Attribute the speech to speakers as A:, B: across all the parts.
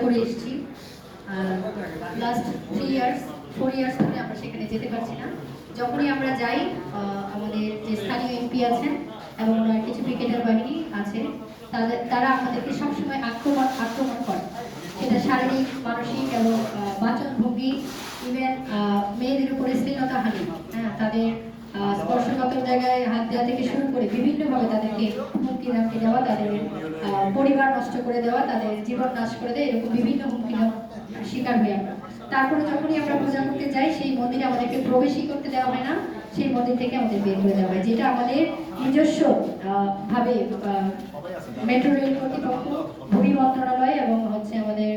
A: করে এসেছি last 4 years ধরে আমরা সেখানে যেতে পারছি না। যখনই আমরা যাই আমাদের যে স্থানীয় এমপি আছেন এবং ওনার কিছু ক্রিকেটার বাহিনী আছে তারা আমাদেরকে সবসময় আক্রমণ করে, সেটা শারীরিক, মানসিক এবং বাচনভঙ্গি, ইভেন মেয়েদের উপরে শ্লীলতাহানি, তাদের স্পর্শকাতর জায়গায় হাত দেওয়া থেকে শুরু করে বিভিন্নভাবে তাদেরকে হুমকি ধামকি দেওয়া, তাদের পরিবার নষ্ট করে দেওয়া, তাদের জীবন নাশ করে দেয়, এরকম বিভিন্ন হুমকি শিকার হই আমরা। তারপরে যখনই আমরা পূজা করতে যাই সেই মন্দিরে আমাদেরকে প্রবেশই করতে দেওয়া হয় না, সেই মন্দির থেকে আমাদের বের করে দেওয়া হয়, যেটা আমাদের নিজস্ব ভাবে মেট্রো রেল কর্তৃপক্ষ, ভূমি মন্ত্রণালয় এবং হচ্ছে আমাদের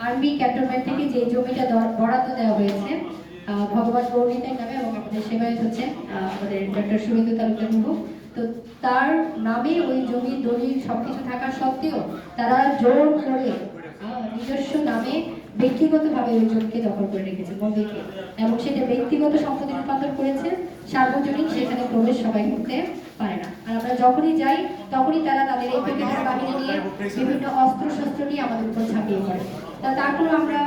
A: আর্মি ক্যান্টনমেন্ট থেকে যে জমিটা বরাদ্দ দেওয়া হয়েছে ভগবান গৌরীদের নামে এবং আমাদের সেবায়ত হচ্ছে আমাদের ডক্টর শুভেন্দু তালুকদার বাবু, তো তার নামে ওই জমি দলিল সবকিছু থাকা সত্ত্বেও তারা জোর করে নিজস্ব নামে ব্যক্তিগতভাবে ওই জমিকে দখল করে রেখেছে মন্দিরকে, এবং সেটা ব্যক্তিগত সম্পত্তি রূপান্তর করেছে, সার্বজনীন সেখানে প্রবেশ সবাই করতে পারে না। আর আমরা যখনই যাই তখনই তারা তাদের এই ক্রিকেটের বাহিনী নিয়ে বিভিন্ন অস্ত্র শস্ত্র নিয়ে আমাদের উপর ঝাঁপিয়ে পড়ে। তারপরেও আমরা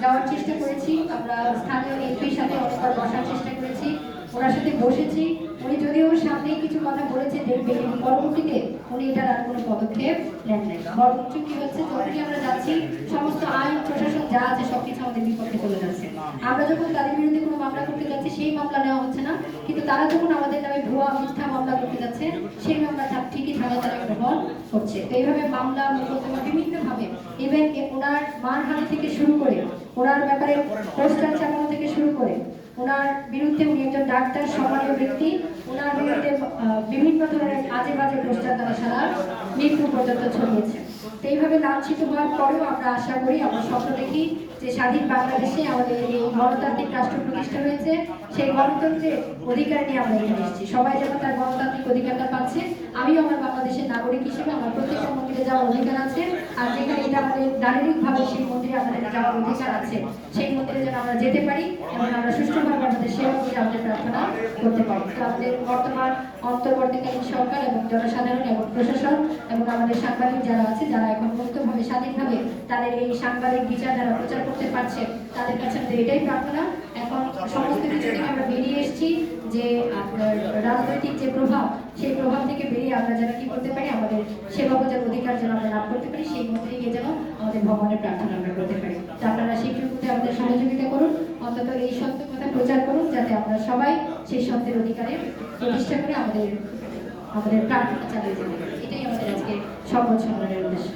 A: যাওয়ার চেষ্টা করেছি, আমরা স্থানীয় এমপির সাথে অনেকবার বসার চেষ্টা করেছি, ওনার সাথে বসেছি। উনি যদিও সামনে কিছু কথা বলেছে দেখবেন, কিন্তু পরবর্তীতে উনি এটার আর কোনো পদক্ষেপ নেন নাই। বরঞ্চ কি হচ্ছে, যখনই আমরা যাচ্ছি সমস্ত আইন প্রশাসন যা আছে সবকিছু আমাদের বিপক্ষে চলে যাচ্ছে। আমরা যখন তাদের বিরুদ্ধে কোনো মামলা করতে যাচ্ছি সেই মামলা নেওয়া হচ্ছে না, কিন্তু তারা যখন আমাদের নামে ভুয়া মিথ্যা মামলা করতে যাচ্ছে সেই মামলা ঠিকই থানায় তারা গ্রহণ করছে। তো এইভাবে মামলা মোকদ্দমা বিভিন্নভাবে, ইভেন ওনার মারহানি থেকে শুরু করে, ওনার ব্যাপারে পোস্টার চাপানো থেকে শুরু করে, ওনার বিরুদ্ধে, উনি একজন ডাক্তার সম্মানীয় ব্যক্তি, ওনার বিরুদ্ধে বিভিন্ন ধরনের আজে বাজে পোস্টার তারা সারা মৃত্যু পর্যন্ত ছড়িয়েছে। তো এইভাবে লাঞ্ছিত হওয়ার পরেও আমরা আশা করি, আমরা স্বপ্ন দেখি যে স্বাধীন বাংলাদেশে আমাদের এই গণতান্ত্রিক রাষ্ট্র প্রতিষ্ঠা হয়েছে, সেই গণতন্ত্রের অধিকার নিয়ে আমরা এখানে এসেছি। সবাই যেন তার গণতান্ত্রিক অধিকারটা পাচ্ছে, আমিও আমার বাংলাদেশের নাগরিক হিসেবে আমার প্রত্যেকটা মন্দিরে যাওয়ার অধিকার আছে, আর যেখানে এটা আমাদের শারীরিকভাবে সেই মন্দিরে আমাদের যাওয়ার অধিকার আছে, সেই মন্দিরে যেন আমরা যেতে পারি এবং আমরা সুষ্ঠুভাবে আমাদের সেবা করে আমাদের প্রার্থনা করতে পারি। তো আমাদের বর্তমান অন্তর্বর্তীকালীন সরকার এবং জনসাধারণ এবং প্রশাসন এবং আমাদের সাংবাদিক যারা আছে, যারা এখন মুক্তভাবে স্বাধীনভাবে তাদের এই সাংবাদিক বিচার দ্বারা প্রচার করতে পারছে, তাদের কাছে আমাদের এটাই প্রার্থনা। এখন সমস্ত কিছু থেকে আমরা বেরিয়ে এসেছি, যে আপনার রাজনৈতিক যে প্রভাব, সেই প্রভাব থেকে বেরিয়ে আমরা যেন কি করতে পারি, আমাদের সেবা বোঝার অধিকার যেন আমরা লাভ করতে পারি, সেই মন্দিরে গিয়ে যেন আমাদের ভগবানের প্রার্থনা আমরা করতে পারি। তো আপনারা সেইটুকুতে আমাদের সহযোগিতা করুন, অন্তত এই সত্য কথা প্রচার করুন, যাতে আমরা সবাই সেই সত্যের অধিকারে প্রতিষ্ঠা করে আমাদের প্রার্থনা চালিয়ে যেতে পারি। এটাই আমাদের আজকে শপথ সম্মেলনের উদ্দেশ্য।